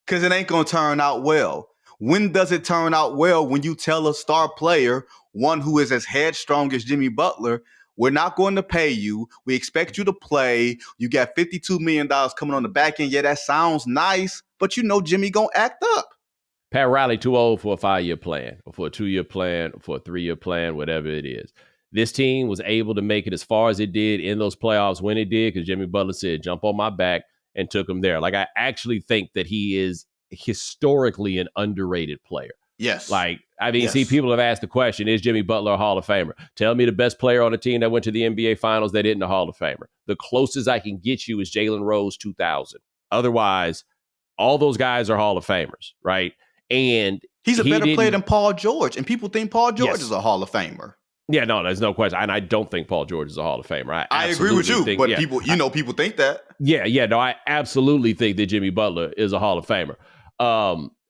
because it ain't going to turn out well. When does it turn out well? When you tell a star player, one who is as headstrong as Jimmy Butler, we're not going to pay you. We expect you to play. You got $52 million coming on the back end. Yeah, that sounds nice, but you know Jimmy going to act up. Pat Riley too old for a 5-year plan, or for a 2-year plan, or for a 3-year plan, whatever it is. This team was able to make it as far as it did in those playoffs when it did because Jimmy Butler said, jump on my back, and took him there. Like, I actually think that he is historically an underrated player. Yes. Like, I mean, see, people have asked the question, is Jimmy Butler a Hall of Famer? Tell me the best player on a team that went to the NBA Finals that isn't a Hall of Famer. The closest I can get you is Jalen Rose 2000. Otherwise, all those guys are Hall of Famers, right? And he's a better player than Paul George, and people think Paul George is a Hall of Famer. Yeah, no, there's no question. And I don't think Paul George is a Hall of Famer. I agree with you, but people think that. No, I absolutely think that Jimmy Butler is a Hall of Famer.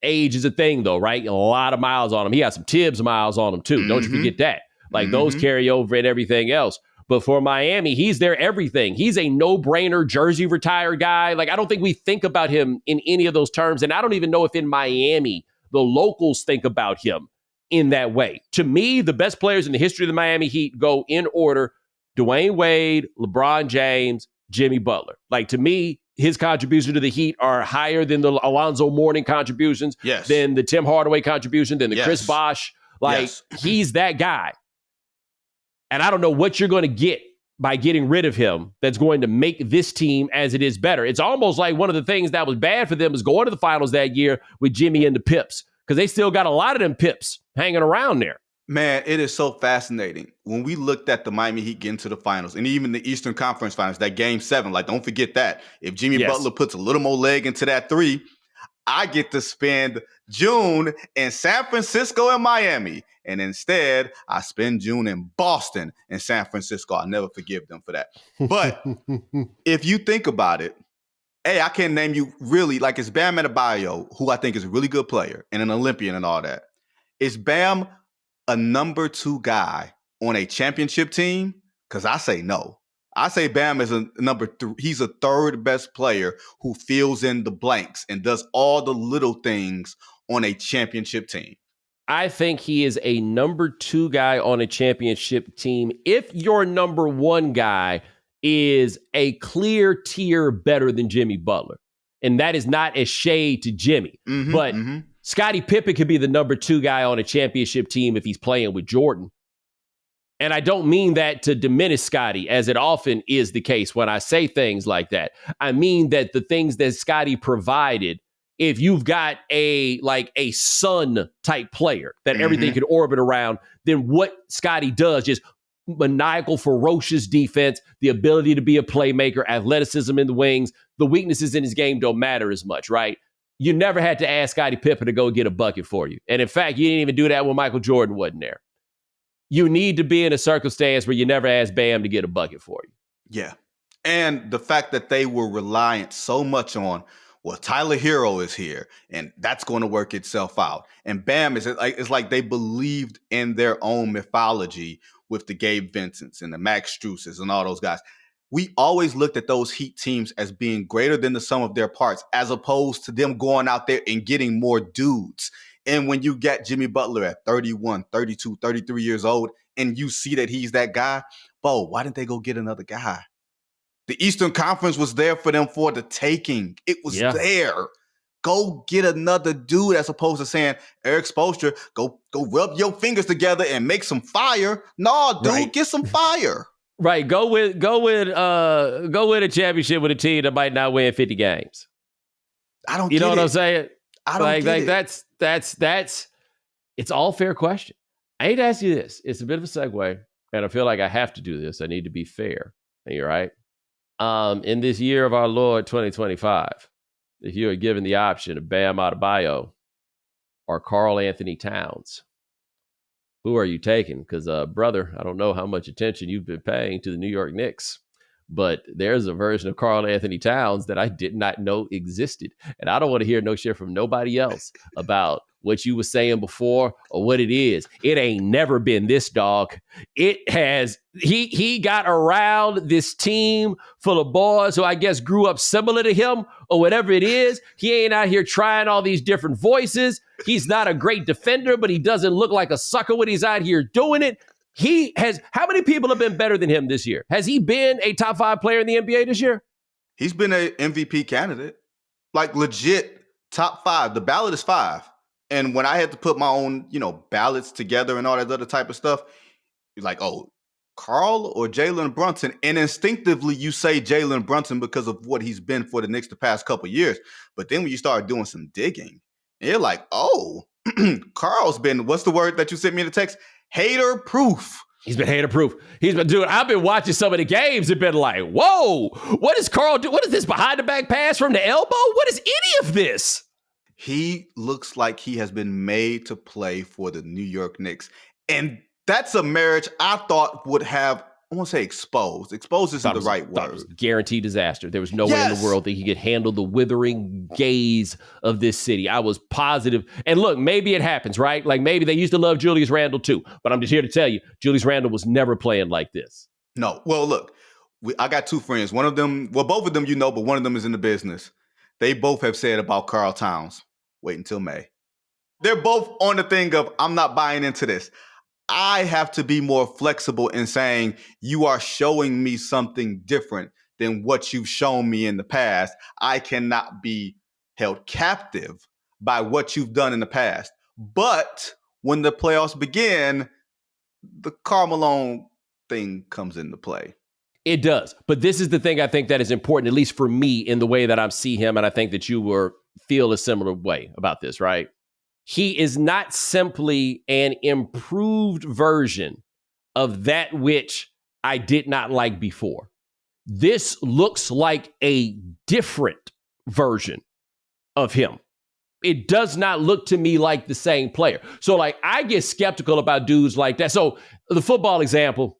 Age is a thing, though, right? A lot of miles on him. He has some Tibbs miles on him, too. Mm-hmm. Don't you forget that. Like, those carry over and everything else. But for Miami, he's their everything. He's a no-brainer jersey retired guy. Like, I don't think we think about him in any of those terms. And I don't even know if in Miami, the locals think about him in that way. To me, the best players in the history of the Miami Heat go in order: Dwayne Wade, LeBron James, Jimmy Butler. Like, to me, his contributions to the Heat are higher than the Alonzo Mourning contributions, than the Tim Hardaway contribution, than the Chris Bosh. Like, he's that guy. And I don't know what you're going to get by getting rid of him that's going to make this team as it is better. It's almost like one of the things that was bad for them is going to the finals that year with Jimmy and the Pips, because they still got a lot of them Pips hanging around there. Man, it is so fascinating. When we looked at the Miami Heat getting to the finals and even the Eastern Conference Finals, that Game 7, like, don't forget that. If Jimmy Butler puts a little more leg into that 3, I get to spend June in San Francisco and Miami. And instead, I spend June in Boston and San Francisco. I'll never forgive them for that. But if you think about it, hey, I can't name you really, like, it's Bam Adebayo, who I think is a really good player and an Olympian and all that. Is Bam a number 2 guy on a championship team? Because I say no. I say Bam is a number 3. He's a third best player who fills in the blanks and does all the little things on a championship team. I think he is a number 2 guy on a championship team if your number 1 guy is a clear tier better than Jimmy Butler. And that is not a shade to Jimmy. But Scottie Pippen could be the number 2 guy on a championship team if he's playing with Jordan. And I don't mean that to diminish Scottie, as it often is the case when I say things like that. I mean that the things that Scottie provided, if you've got a Sun type player that everything can orbit around, then what Scottie does, just maniacal, ferocious defense, the ability to be a playmaker, athleticism in the wings, the weaknesses in his game don't matter as much, right? You never had to ask Scottie Pippen to go get a bucket for you. And in fact, you didn't even do that when Michael Jordan wasn't there. You need to be in a circumstance where you never ask Bam to get a bucket for you. Yeah. And the fact that they were reliant so much on, well, Tyler Hero is here, and that's going to work itself out. And Bam, it's like they believed in their own mythology with the Gabe Vincents and the Max Struces and all those guys. We always looked at those Heat teams as being greater than the sum of their parts, as opposed to them going out there and getting more dudes. And when you get Jimmy Butler at 31, 32, 33 years old, and you see that he's that guy, why didn't they go get another guy? The Eastern Conference was there for them for the taking. It was there. Go get another dude, as opposed to saying, Eric Spoelstra, go rub your fingers together and make some fire. No, dude, get some fire. Right. Go win a championship with a team that might not win 50 games. I don't get it. You know what I'm saying? I don't get it. That's it's all fair question. I need to ask you this. It's a bit of a segue, and I feel like I have to do this. I need to be fair. Are you right? In this year of our Lord 2025, if you are given the option of Bam Adebayo or Karl Anthony-Towns, who are you taking? Because, brother, I don't know how much attention you've been paying to the New York Knicks, but there's a version of Karl Anthony-Towns that I did not know existed. And I don't want to hear no shit from nobody else about what you were saying before or what it is. It ain't never been this, dog. It has. He got around this team full of boys who I guess grew up similar to him or whatever it is. He ain't out here trying all these different voices. He's not a great defender, but he doesn't look like a sucker when he's out here doing it. He has. How many people have been better than him this year? Has he been a top 5 player in the NBA this year? He's been an MVP candidate, like legit top 5. The ballot is 5. And when I had to put my own, ballots together and all that other type of stuff, you're like, oh, Karl or Jalen Brunson? And instinctively you say Jalen Brunson because of what he's been for the Knicks the past couple of years. But then when you start doing some digging, you're like, oh, Karl's been, what's the word that you sent me in the text? Hater proof. He's been hater proof. He's been doing. I've been watching some of the games and been like, whoa, what is Karl do? What is this behind the back pass from the elbow? What is any of this? He looks like he has been made to play for the New York Knicks. And that's a marriage I thought would have, I won't say exposed. Exposed isn't the right word. It was guaranteed disaster. There was no way in the world that he could handle the withering gaze of this city. I was positive. And look, maybe it happens, right? Like maybe they used to love Julius Randle too. But I'm just here to tell you, Julius Randle was never playing like this. No. Well, look, I got 2 friends. One of them, well, both of them but one of them is in the business. They both have said about Karl Towns, wait until May. They're both on the thing of, I'm not buying into this. I have to be more flexible in saying, you are showing me something different than what you've shown me in the past. I cannot be held captive by what you've done in the past. But when the playoffs begin, the Karl Malone thing comes into play. It does. But this is the thing I think that is important, at least for me, in the way that I see him. And I think that you feel a similar way about this, right? He is not simply an improved version of that which I did not like before. This looks like a different version of him. It does not look to me like the same player. So like I get skeptical about dudes like that. So the football example,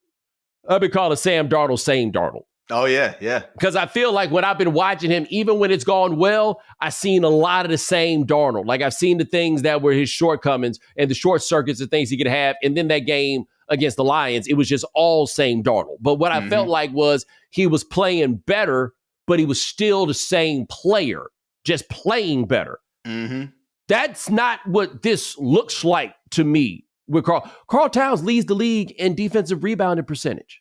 I've been calling Sam Darnold same Darnold. Oh, yeah. Because I feel like when I've been watching him, even when it's gone well, I've seen a lot of the same Darnold. Like I've seen the things that were his shortcomings and the short circuits of things he could have. And then that game against the Lions, it was just all same Darnold. But what I felt like was he was playing better, but he was still the same player, just playing better. Mm-hmm. That's not what this looks like to me with Karl. Karl Towns leads the league in defensive rebounding percentage.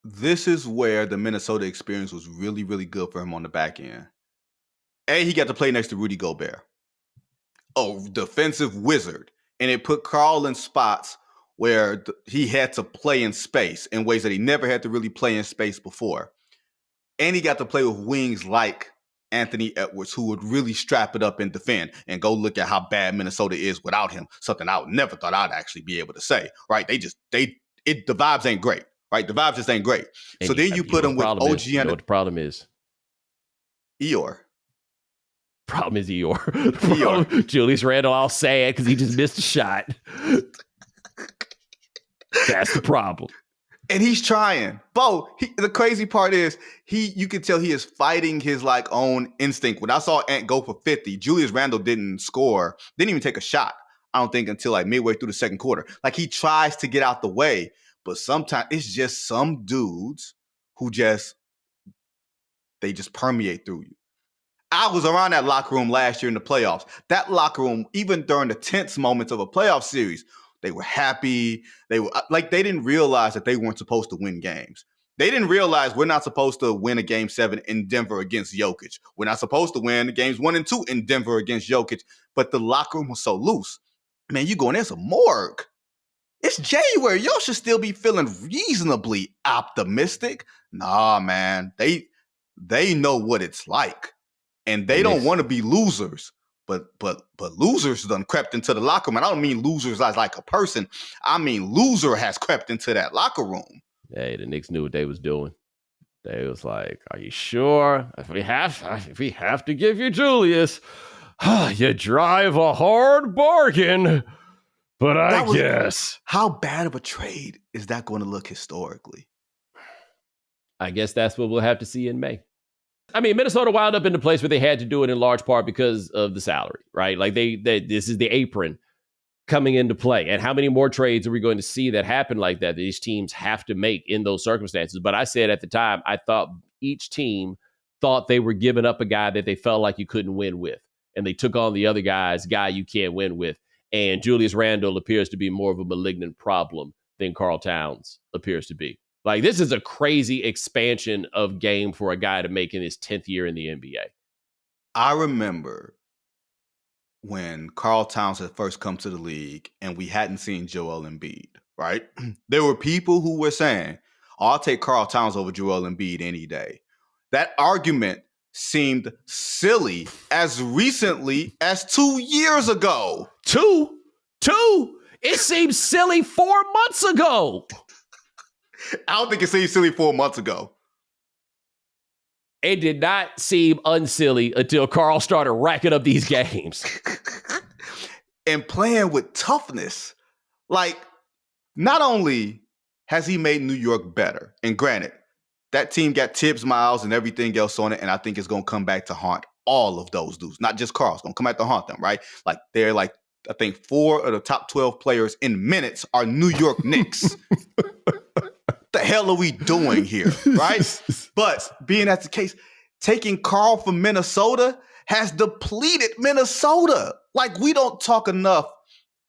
This is where the Minnesota experience was really, really good for him on the back end. He got to play next to Rudy Gobert. Oh, defensive wizard. And it put Karl in spots where he had to play in space in ways that he never had to really play in space before. And he got to play with wings like Anthony Edwards, who would really strap it up and defend. And go look at how bad Minnesota is without him. Something I never thought I'd actually be able to say. Right? The vibes ain't great. Right? The vibes just ain't great. And so then you put him with OG. You know what the problem is? Eeyore. Problem is Eeyore. Julius Randle all sad because he just missed a shot. That's the problem. And he's trying. Bo, the crazy part is you can tell he is fighting his like own instinct. When I saw Ant go for 50, Julius Randle didn't score, didn't even take a shot, I don't think, until like midway through the second quarter. Like he tries to get out the way, but sometimes it's just some dudes who they just permeate through you. I was around that locker room last year in the playoffs. That locker room, even during the tense moments of a playoff series, they were happy. They were like, they didn't realize that they weren't supposed to win games. They didn't realize we're not supposed to win a game 7 in Denver against Jokic. We're not supposed to win the games 1 and 2 in Denver against Jokic. But the locker room was so loose. Man, you going, there's a morgue. It's January. Y'all should still be feeling reasonably optimistic. Nah, man. They know what it's like. And they don't want to be losers, but losers done crept into the locker room. And I don't mean losers as like a person. I mean loser has crept into that locker room. Hey, the Knicks knew what they was doing. They was like, "Are you sure? If we have to give you Julius, you drive a hard bargain." But I guess, how bad of a trade is that going to look historically? I guess that's what we'll have to see in May. I mean, Minnesota wound up in the place where they had to do it in large part because of the salary, right? Like this is the apron coming into play. And how many more trades are we going to see that happen like that these teams have to make in those circumstances? But I said at the time, I thought each team thought they were giving up a guy that they felt like you couldn't win with. And they took on the other guy you can't win with. And Julius Randle appears to be more of a malignant problem than Karl Towns appears to be. Like, this is a crazy expansion of game for a guy to make in his 10th year in the NBA. I remember when Karl Towns had first come to the league and we hadn't seen Joel Embiid, right? There were people who were saying, I'll take Karl Towns over Joel Embiid any day. That argument seemed silly as recently as 2 years ago. Two? It seemed silly 4 months ago. I don't think it seemed silly 4 months ago. It did not seem unsilly until Karl started racking up these games. And playing with toughness. Like, not only has he made New York better, and granted, that team got Tibbs, Miles, and everything else on it, and I think it's going to come back to haunt all of those dudes. Not just Karl. It's going to come back to haunt them, right? Like, they're like, I think 4 of the top 12 players in minutes are New York Knicks. The hell are we doing here, right? But being that's the case, taking Karl from Minnesota has depleted Minnesota. Like, we don't talk enough.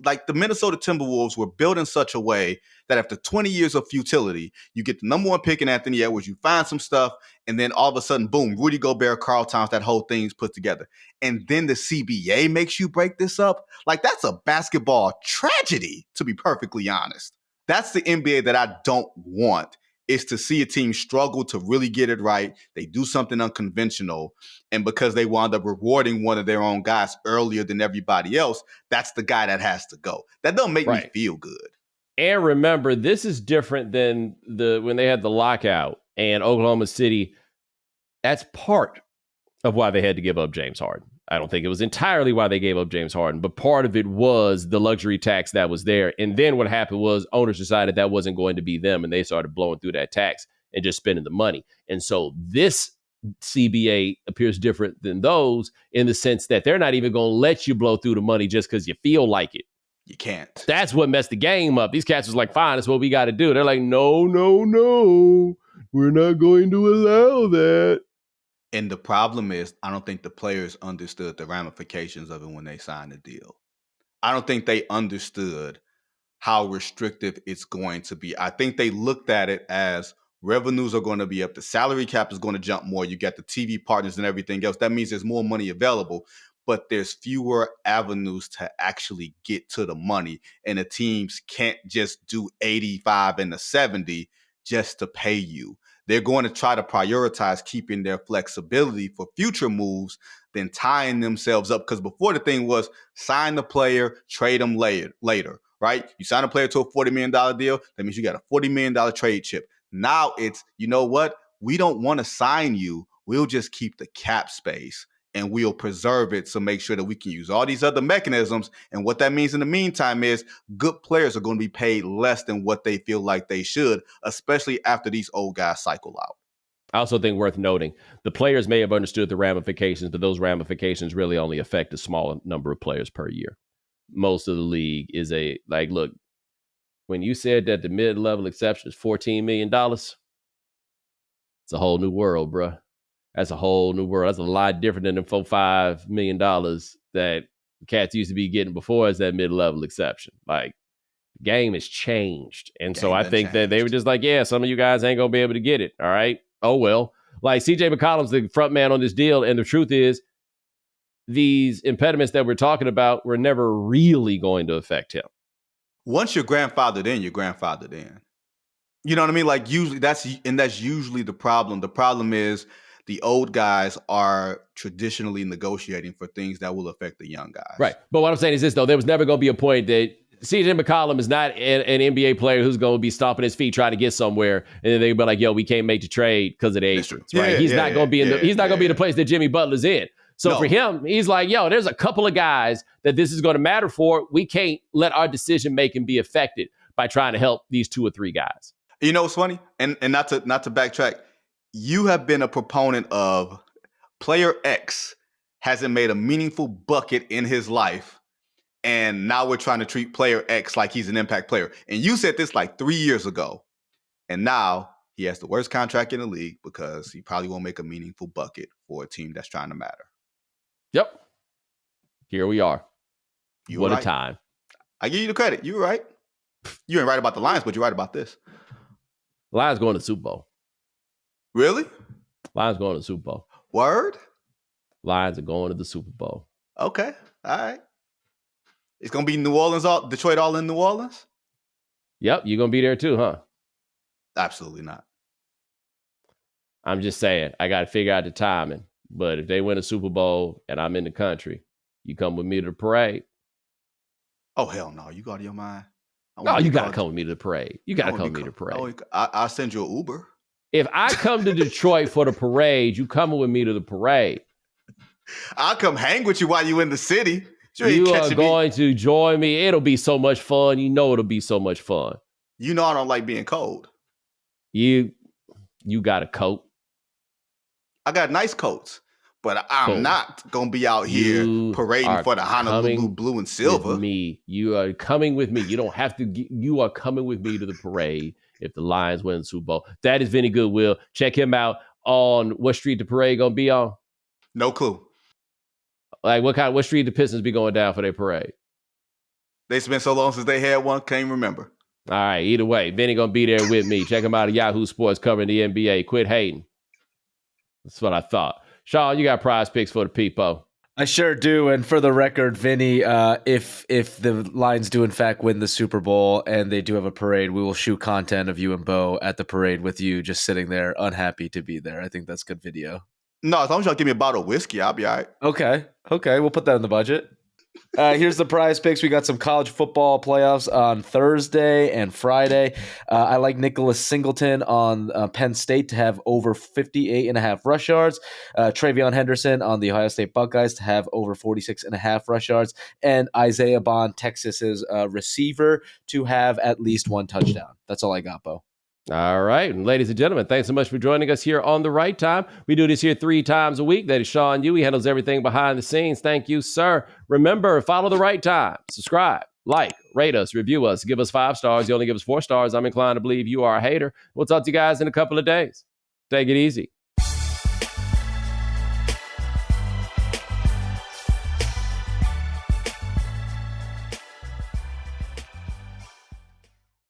Like, the Minnesota Timberwolves were built in such a way that after 20 years of futility, you get the number 1 pick in Anthony Edwards, you find some stuff, and then all of a sudden, boom, Rudy Gobert, Karl Towns, that whole thing's put together. And then the CBA makes you break this up. Like, that's a basketball tragedy, to be perfectly honest. That's the NBA that I don't want, is to see a team struggle to really get it right. They do something unconventional, and because they wound up rewarding one of their own guys earlier than everybody else, that's the guy that has to go. That don't make me feel good. And remember, this is different than when they had the lockout and Oklahoma City. That's part of why they had to give up James Harden. I don't think it was entirely why they gave up James Harden, but part of it was the luxury tax that was there. And then what happened was owners decided that wasn't going to be them, and they started blowing through that tax and just spending the money. And so this CBA appears different than those in the sense that they're not even going to let you blow through the money just because you feel like it. You can't. That's what messed the game up. These cats was like, fine, that's what we got to do. They're like, no, we're not going to allow that. And the problem is, I don't think the players understood the ramifications of it when they signed the deal. I don't think they understood how restrictive it's going to be. I think they looked at it as revenues are going to be up. The salary cap is going to jump more. You got the TV partners and everything else. That means there's more money available, but there's fewer avenues to actually get to the money. And the teams can't just do 85 and the 70 just to pay you. They're going to try to prioritize keeping their flexibility for future moves than tying themselves up. Because before the thing was sign the player, trade them later, right? You sign a player to a $40 million deal. That means you got a $40 million trade chip. Now it's, you know what? We don't want to sign you. We'll just keep the cap space and we'll preserve it to make sure that we can use all these other mechanisms. And what that means in the meantime is good players are going to be paid less than what they feel like they should, especially after these old guys cycle out. I also think worth noting, the players may have understood the ramifications, but those ramifications really only affect a small number of players per year. Most of the league is look, when you said that the mid-level exception is $14 million, it's a whole new world, bruh. That's a whole new world. That's a lot different than the $4-5 million that cats used to be getting before as that mid-level exception. Like, the game has changed. And so I think that they were just like, yeah, some of you guys ain't going to be able to get it. All right. Oh, well. Like, CJ McCollum's the front man on this deal. And the truth is, these impediments that we're talking about were never really going to affect him. Once you're grandfathered in, you're grandfathered in. You know what I mean? Like, usually that's usually the problem. The problem is the old guys are traditionally negotiating for things that will affect the young guys. Right. But what I'm saying is this, though. There was never going to be a point that CJ McCollum is not an NBA player who's going to be stomping his feet trying to get somewhere, and then they'll be like, "Yo, we can't make the trade because of the agents." Right? Yeah, he's not going to be in the. He's not going to be in the place that Jimmy Butler's in. So for him, he's like, "Yo, there's a couple of guys that this is going to matter for. We can't let our decision making be affected by trying to help these 2 or 3 guys." You know what's funny, and not to backtrack. You have been a proponent of player X hasn't made a meaningful bucket in his life. And now we're trying to treat player X like he's an impact player. And you said this like 3 years ago. And now he has the worst contract in the league because he probably won't make a meaningful bucket for a team that's trying to matter. Yep. Here we are. What right. a time. I give you the credit. You were right. You ain't right about the Lions, but you're right about this. Lions going to the Super Bowl. Really? Lions going to the Super Bowl. Word? Lions are going to the Super Bowl. Okay. All right. It's going to be New Orleans, Detroit all in New Orleans? Yep, you're going to be there too, huh? Absolutely not. I'm just saying, I got to figure out the timing. But if they win a Super Bowl and I'm in the country, you come with me to the parade. Oh, hell no. You go out of your mind. No, you got to come with me to the parade. You got to come with me to the parade. I'll send you an Uber. If I come to Detroit for the parade, you coming with me to the parade. I'll come hang with you while you in the city. You are going to join me. It'll be so much fun. You know it'll be so much fun. You know I don't like being cold. You got a coat. I got nice coats, but I'm not going to be out here parading for the Honolulu blue and silver. With me. You are coming with me. You don't have to. You are coming with me to the parade if the Lions win the Super Bowl. That is Vinnie Goodwill. Check him out on what street the parade going to be on. No clue. Like what street the Pistons be going down for their parade? It's been so long since they had one, can't even remember. All right, either way, Vinny gonna be there with me. Check him out at Yahoo Sports covering the NBA. Quit hating. That's what I thought. Sean, you got prize picks for the people. I sure do. And for the record, Vinny, if the Lions do in fact win the Super Bowl and they do have a parade, we will shoot content of you and Bo at the parade with you just sitting there unhappy to be there. I think that's good video. No, as long as y'all give me a bottle of whiskey, I'll be all right. Okay. We'll put that in the budget. Here's the prize picks. We got some college football playoffs on Thursday and Friday. I like Nicholas Singleton on Penn State to have over 58.5 rush yards. Travion Henderson on the Ohio State Buckeyes to have over 46.5 rush yards. And Isaiah Bond, Texas's receiver, to have at least 1 touchdown. That's all I got, Bo. All right. And ladies and gentlemen, thanks so much for joining us here on The Right Time. We do this here 3 times a week. That is Sean Yu. He handles everything behind the scenes. Thank you, sir. Remember, follow The Right Time. Subscribe, like, rate us, review us, give us 5 stars. You only give us 4 stars. I'm inclined to believe you are a hater. We'll talk to you guys in a couple of days. Take it easy.